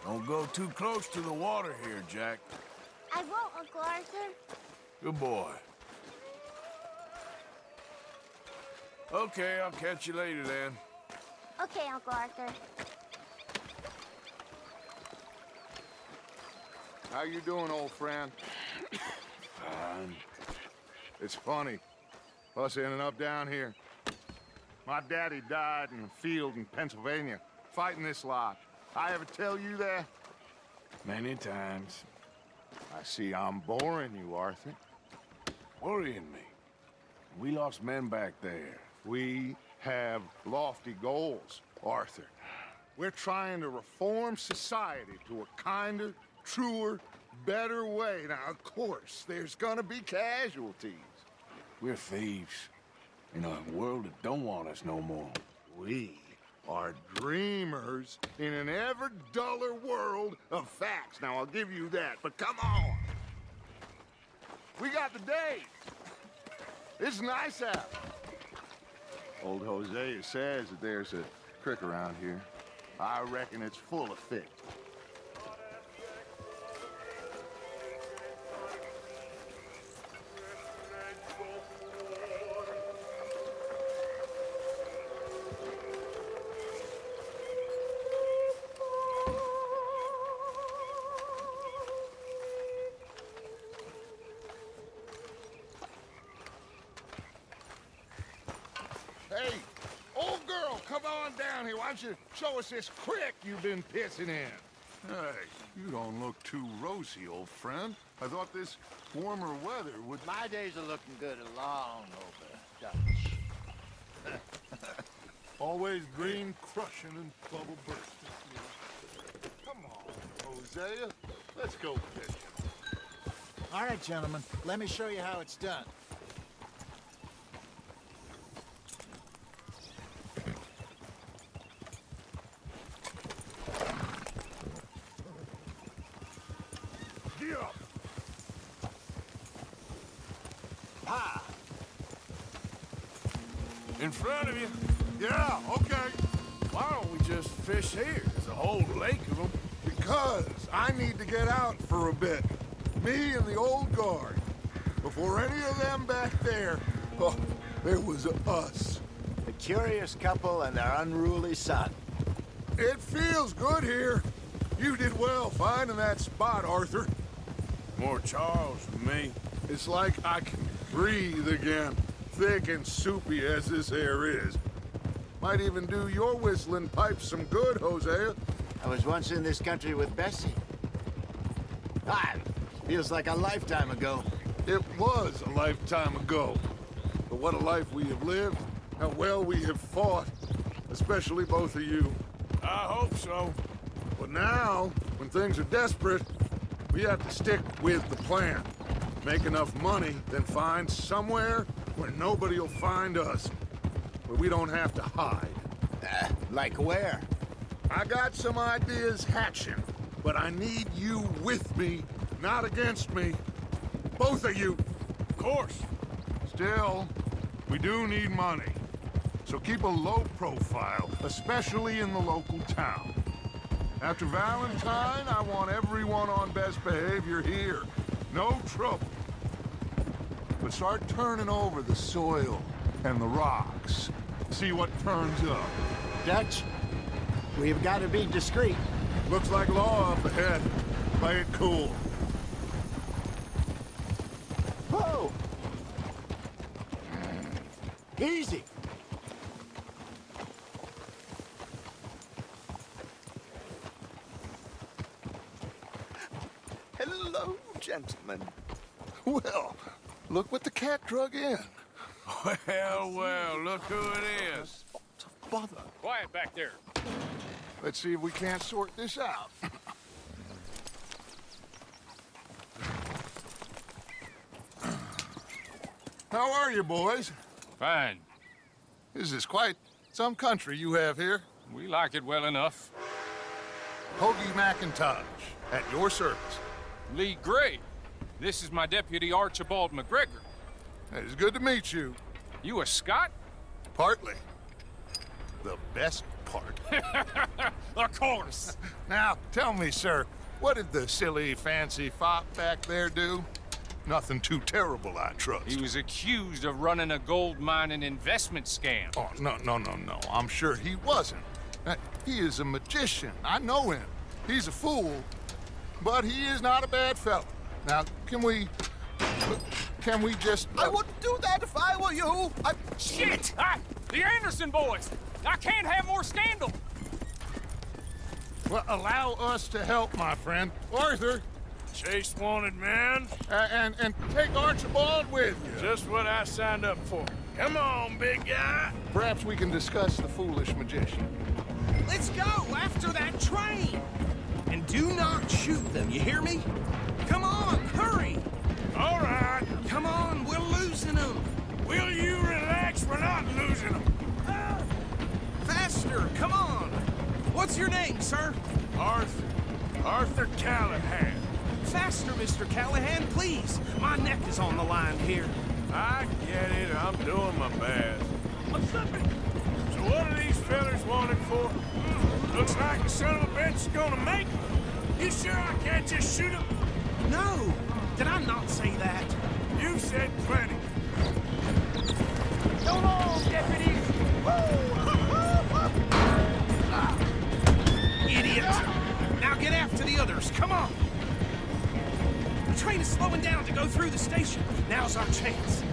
Don't go too close to the water here, Jack. I won't, Uncle Arthur. Good boy. Okay, I'll catch you later then. Okay, Uncle Arthur. How you doing, old friend? Fine. It's funny, us ending up down here. My daddy died in a field in Pennsylvania, fighting this lot. I ever tell you that? Many times. I see I'm boring you, Arthur. Worrying me. We lost men back there. We have lofty goals, Arthur. We're trying to reform society to a kinder, truer, better way. Now, of course, there's gonna be casualties. We're thieves. In a world that don't want us no more. We are dreamers in an ever duller world of facts. Now, I'll give you that, but come on. We got the day. It's nice out. Old Hosea says that there's a creek around here. I reckon it's full of fish. Hey, old girl, come on down here. Why don't you show us this creek you've been pissing in? Hey, you don't look too rosy, old friend. I thought this warmer weather would... My days are looking good along over, Dutch. Always green crushing and bubble bursting. Come on, Hosea. Let's go fishing. All right, gentlemen, let me show you how it's done. Get up! Ha! In front of you. Yeah, okay. Why don't we just fish here? There's a whole lake of them. Because I need to get out for a bit. Me and the old guard. Before any of them back there, oh, there was us. A curious couple and their unruly son. It feels good here. You did well finding that spot, Arthur. More Charles than me. It's like I can breathe again, thick and soupy as this air is. Might even do your whistling pipes some good, Hosea. I was once in this country with Bessie. Ah, feels like a lifetime ago. It was a lifetime ago. But what a life we have lived, how well we have fought, especially both of you. I hope so. But now, when things are desperate, we have to stick with the plan. Make enough money, then find somewhere where nobody will find us. Where we don't have to hide. Like where? I got some ideas hatching, but I need you with me, not against me. Both of you. Of course. Still, we do need money. So keep a low profile, especially in the local town. After Valentine, I want everyone on best behavior here. No trouble. But start turning over the soil and the rocks. See what turns up. Dutch, we've got to be discreet. Looks like law up ahead. Play it cool. Whoa! Easy. Hello, gentlemen. Well, look what the cat drug in. Well, well, look who it is. Bother. Quiet back there. Let's see if we can't sort this out. How are you, boys? Fine. This is quite some country you have here. We like it well enough. Hoagie McIntosh, at your service. Lee Gray. This is my deputy Archibald McGregor. It's good to meet you. You a Scot? Partly. The best part. Of course. Now, tell me, sir, what did the silly, fancy fop back there do? Nothing too terrible, I trust. He was accused of running a gold mining investment scam. Oh, no. I'm sure he wasn't. He is a magician. I know him. He's a fool, but he is not a bad fellow. Now, can we just... I wouldn't do that if I were you. Shit! The Anderson boys! I can't have more scandal! Well, allow us to help, my friend. Arthur, Chase wanted man. and take Archibald with you. Just what I signed up for. Come on, big guy. Perhaps we can discuss the foolish magician. Let's go after that train. And do not shoot them, you hear me? Come on, hurry. All right. Come on, we're losing them. Will you relax? We're not losing them. Faster, come on. What's your name, sir? Arthur Callahan. Faster, Mr. Callahan, please. My neck is on the line here. I get it. I'm doing my best. What's up? So what are these fellas wanted for? Looks like the son of a bitch is gonna make it. You sure I can't just shoot him? No, did I not say that? You said plenty. So long, deputies. Idiot. Now get after the others, come on. The train is slowing down to go through the station. Now's our chance.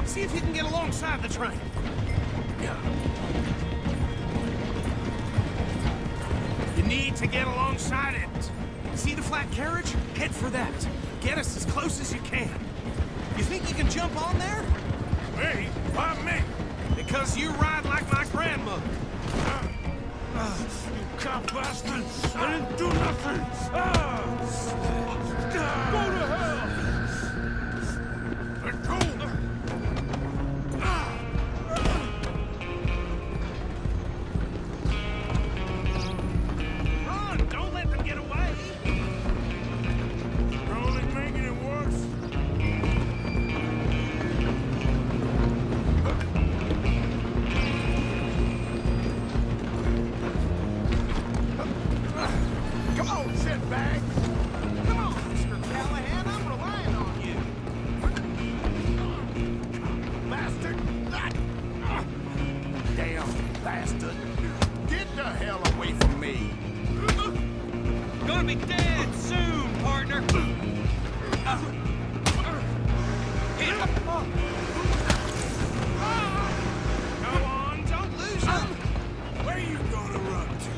See if you can get alongside the train. You need to get alongside it. See the flat carriage? Head for that. Get us as close as you can. You think you can jump on there? Me? Why me? Because you ride like my grandmother. You cop bastard! I didn't do nothing! Go to hell! Let go! Run! Don't let them get away! You're only making it worse. Come on, shitbags! Come on, Mr. Callahan, I'm relying on you. Bastard! Damn bastard! Get the hell away from me! Gonna be dead soon, partner! Go on, don't lose him! Where you gonna run to?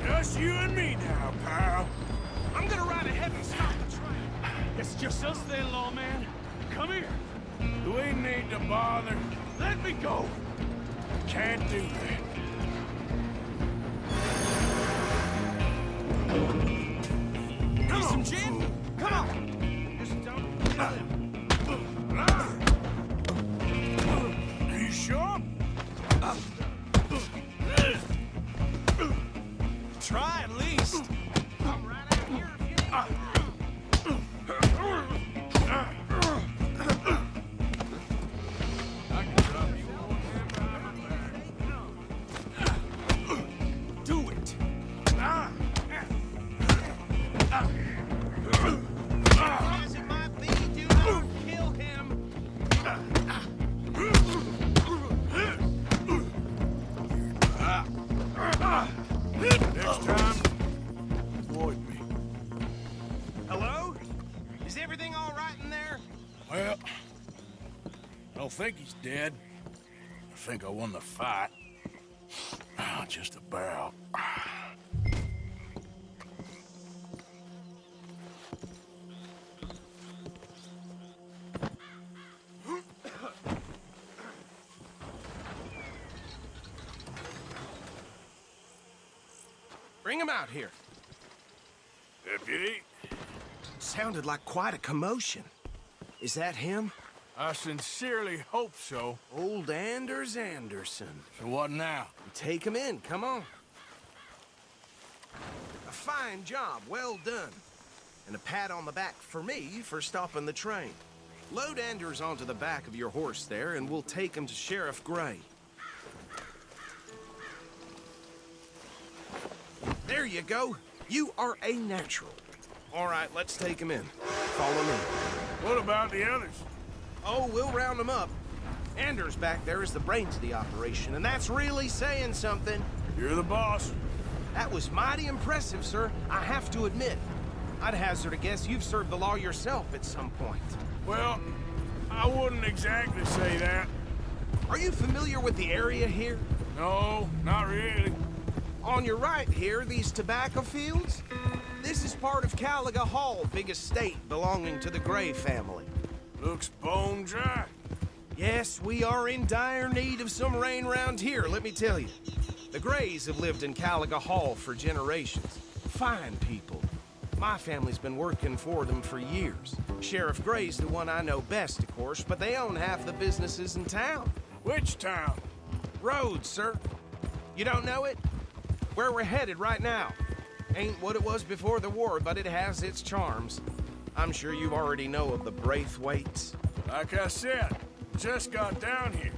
Just you and me now, pal. I'm gonna ride ahead and stop the train. It's just us then, lawman. Come here. Do we need to bother? Let me go. Can't do that. Need some gin? Come on! Just don't kill him. Are you sure? Try at least. I'm right out here if you need me. Do it. As it might be, do not kill him. Next time, avoid me. Hello? Is everything all right in there? Well, I don't think he's dead. I think I won the fight. Just about. Bring him out here. Deputy, Sounded like quite a commotion. Is that him? I sincerely hope so. Old Anders Anderson. So what now? Take him in, come on. A fine job, well done. And a pat on the back for me for stopping the train. Load Anders onto the back of your horse there, and we'll take him to Sheriff Gray. There you go. You are a natural. All right, let's take him in. Follow me. What about the others? Oh, we'll round them up. Anders back there is the brains of the operation, and that's really saying something. You're the boss. That was mighty impressive, sir. I have to admit. I'd hazard a guess you've served the law yourself at some point. Well, I wouldn't exactly say that. Are you familiar with the area here? No, not really. On your right here, these tobacco fields? This is part of Caliga Hall, big estate belonging to the Gray family. Looks bone dry. Yes, we are in dire need of some rain round here, let me tell you. The Grays have lived in Caliga Hall for generations. Fine people. My family's been working for them for years. Sheriff Gray's the one I know best, of course, but they own half the businesses in town. Which town? Rhodes, sir. You don't know it? Where we're headed right now. Ain't what it was before the war, but it has its charms. I'm sure you already know of the Braithwaites. Like I said, just got down here.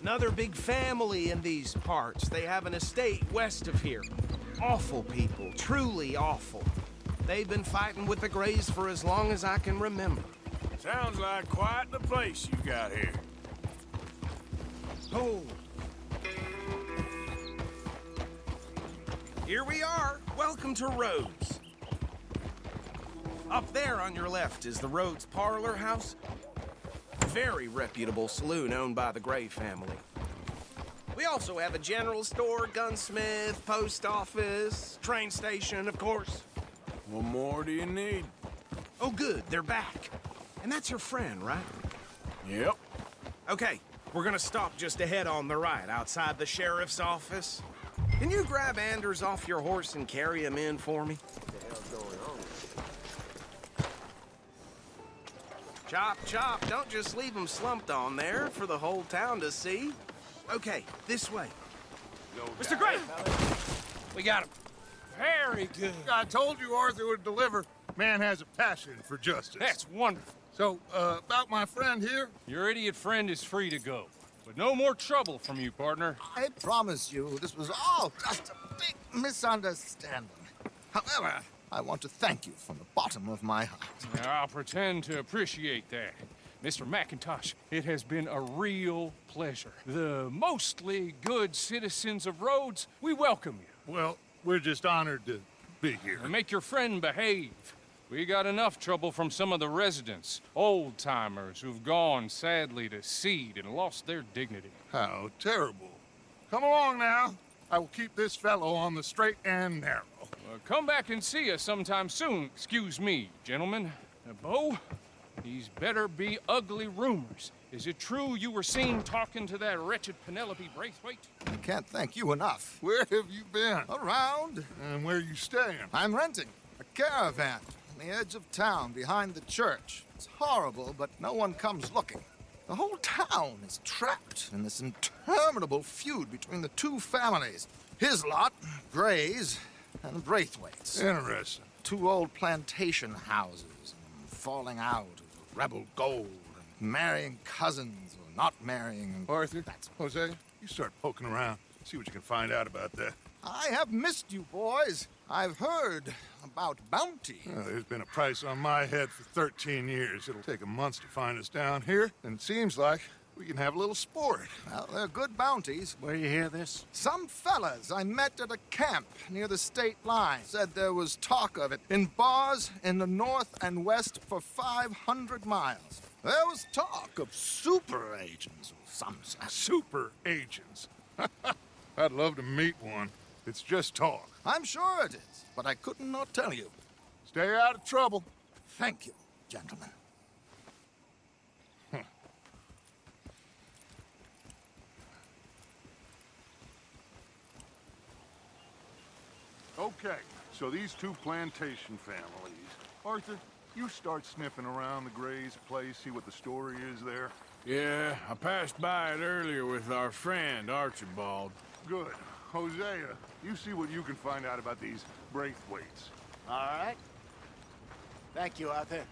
Another big family in these parts. They have an estate west of here. Awful people, truly awful. They've been fighting with the Grays for as long as I can remember. Sounds like quite the place you got here. Oh. Here we are. Welcome to Rhodes. Up there on your left is the Rhodes Parlor House. Very reputable saloon owned by the Gray family. We also have a general store, gunsmith, post office, train station, of course. What more do you need? Oh, good, they're back. And that's your friend, right? Yep. Okay, we're gonna stop just ahead on the right, outside the sheriff's office. Can you grab Anders off your horse and carry him in for me? What the hell's going on? Chop, chop, don't just leave him slumped on there for the whole town to see. Okay, this way. Mr. Gray! We got him. Very good. I told you Arthur would deliver. Man has a passion for justice. That's wonderful. So, about my friend here? Your idiot friend is free to go. But no more trouble from you, partner. I promise you, this was all just a big misunderstanding. However, I want to thank you from the bottom of my heart. Now, I'll pretend to appreciate that. Mr. McIntosh, it has been a real pleasure. The mostly good citizens of Rhodes, we welcome you. Well, we're just honored to be here. And make your friend behave. We got enough trouble from some of the residents, old-timers who've gone, sadly, to seed and lost their dignity. How terrible. Come along now. I will keep this fellow on the straight and narrow. Come back and see us sometime soon. Excuse me, gentlemen. Bo, these better be ugly rumors. Is it true you were seen talking to that wretched Penelope Braithwaite? I can't thank you enough. Where have you been? Around, And where you staying? I'm renting a caravan on the edge of town behind the church. It's horrible, but no one comes looking. The whole town is trapped in this interminable feud between the two families. His lot, Gray's, and Braithwaite's. Interesting. Two old plantation houses, and falling out of rebel gold, and marrying cousins or not marrying. And Arthur, Jose, you start poking around. See what you can find out about that. I have missed you, boys. I've heard about bounty. Well, there's been a price on my head for 13 years. It'll take 'em months to find us down here, and it seems like we can have a little sport. Well, they're good bounties. Where you hear this? Some fellas I met at a camp near the state line said there was talk of it in bars in the north and west for 500 miles. There was talk of super agents of some sort. Super agents. I'd love to meet one. It's just talk. I'm sure it is, but I couldn't not tell you. Stay out of trouble. Thank you, gentlemen. Okay, so these two plantation families. Arthur, you start sniffing around the Gray's place, see what the story is there. Yeah, I passed by it earlier with our friend, Archibald. Good. Hosea, you see what you can find out about these Braithwaites. All right. Thank you, Arthur.